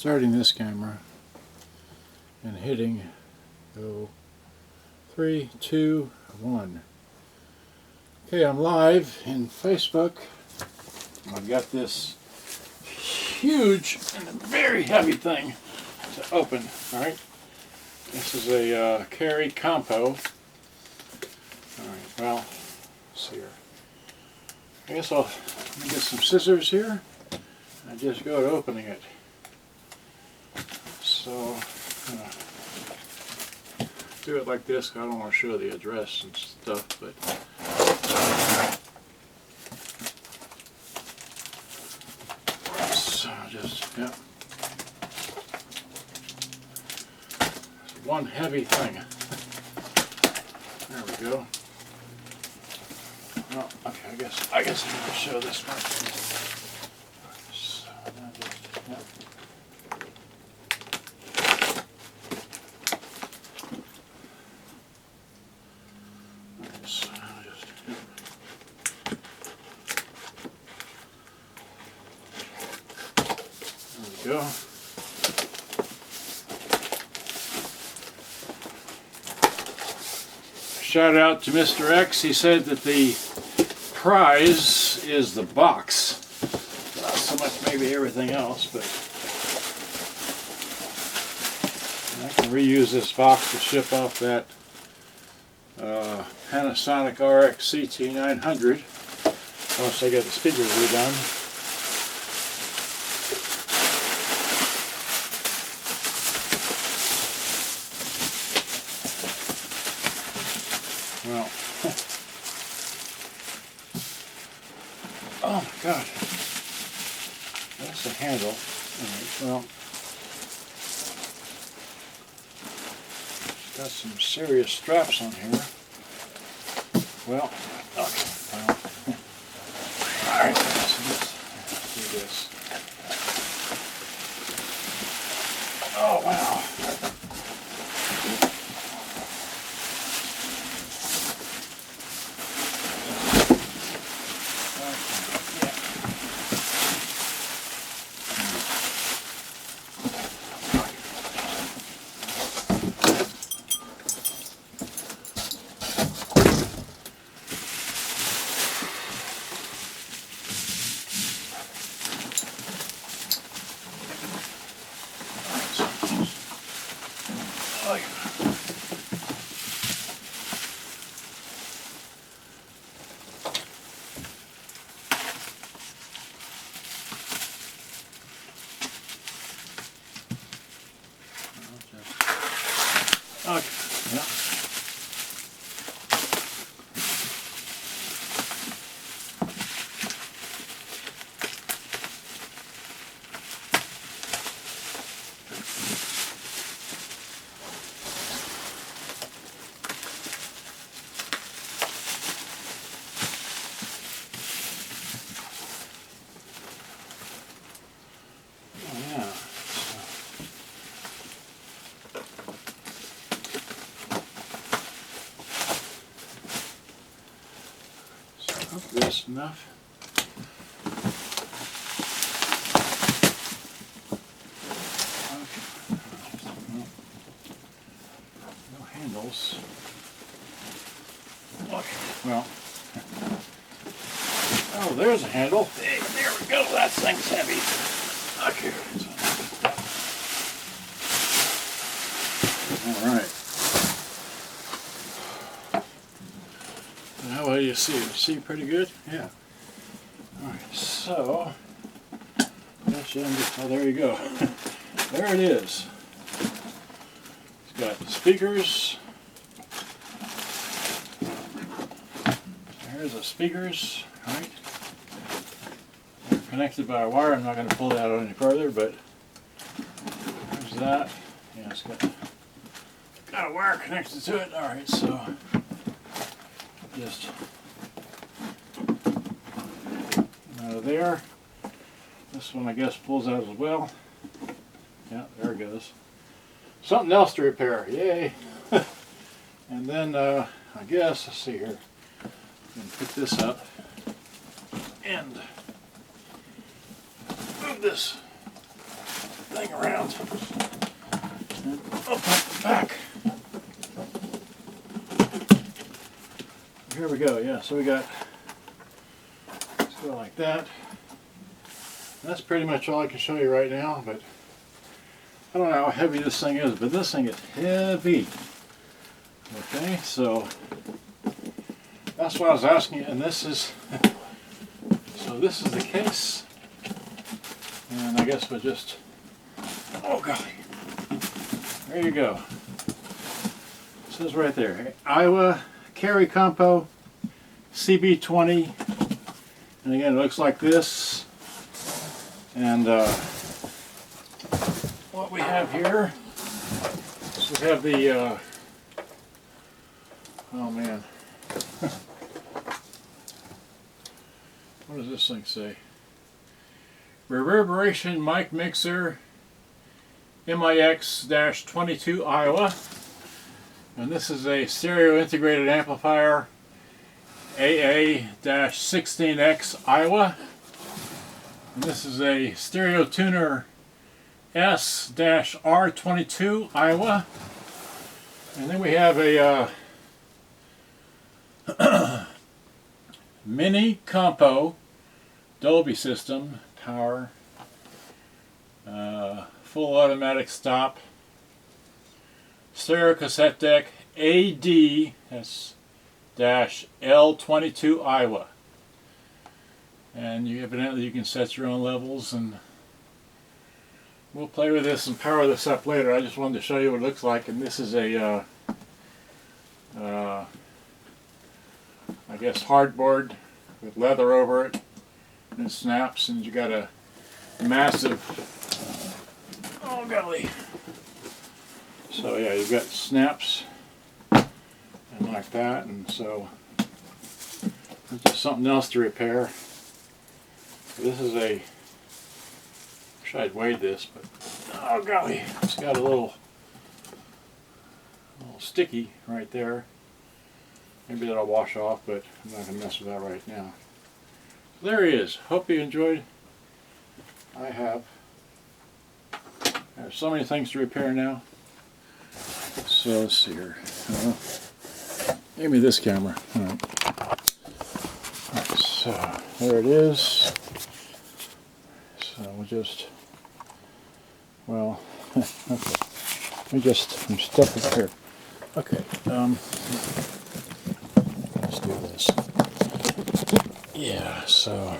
starting this camera and hitting go 3, 2, 1. Okay, I'm live in Facebook. I've got this huge and very heavy thing to open. All right, this is a Carry Compo. All right, well, let's see here. I guess I'll get some scissors here and just go to opening it. So do it like this. I don't want to show the address and stuff, but so just it's one heavy thing. There we go. Oh, okay, I guess I can show this one. So now just, there we go. Shout out to Mr. X. He said that the prize is the box. Not so much maybe everything else, but I can reuse this box to ship off that Panasonic RX CT900 once I get the speakers redone. Well, oh my God, that's the handle. All right, well, got some serious straps on here. Well, okay, well, all right, let's do this. Oh, wow. Okay, yeah. That's enough. Okay. No handles. Okay. Well. Oh, there's a handle. Hey, there we go. That thing's heavy. Okay. All right. How well do you see? You see pretty good? Yeah. Alright, so oh, there you go. There it is. It's got the speakers. Here's the speakers, right? They're connected by a wire. I'm not going to pull that out any further, but there's that. Yeah, it's got a wire connected to it. Alright, so just out of there. This one I guess pulls out as well. Yeah, there it goes. Something else to repair, yay! And then I guess, let's see here, and pick this up and move this thing around and open the back. Here we go. Yeah, so we got, let's go like that. And that's pretty much all I can show you right now, but I don't know how heavy this thing is, but this thing is heavy. Okay, so that's what I was asking you, and this is, so this is the case, and I guess we'll just, oh golly, there you go. It says right there, Aiwa Carry Compo CB-20, and again it looks like this, and what we have here is we have the, oh man, what does this thing say? Reverberation mic mixer MIX-22 Aiwa, and this is a stereo integrated amplifier AA-16X Aiwa, and this is a stereo tuner S-R22 Aiwa, and then we have a mini compo Dolby system, power, full automatic stop, stereo cassette deck AD-L22 Aiwa, and evidently you can set your own levels, and we'll play with this and power this up later. I just wanted to show you what it looks like, and this is a I guess hardboard with leather over it, and it snaps, and you got a massive, oh golly, so yeah, you've got snaps and like that, and so it's just something else to repair. This is a, wish I'd weighed this, but oh golly, it's got a little sticky right there. Maybe that'll wash off, but I'm not going to mess with that right now. So there he is. Hope you enjoyed. I have. There's so many things to repair now. So let's see here. Give me this camera. All right. So there it is. So we'll just, well, okay. I'm stuck up here. Okay. Let's do this. Yeah, so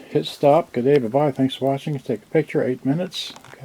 hit stop. Good day, bye-bye. Thanks for watching. Take a picture, 8 minutes.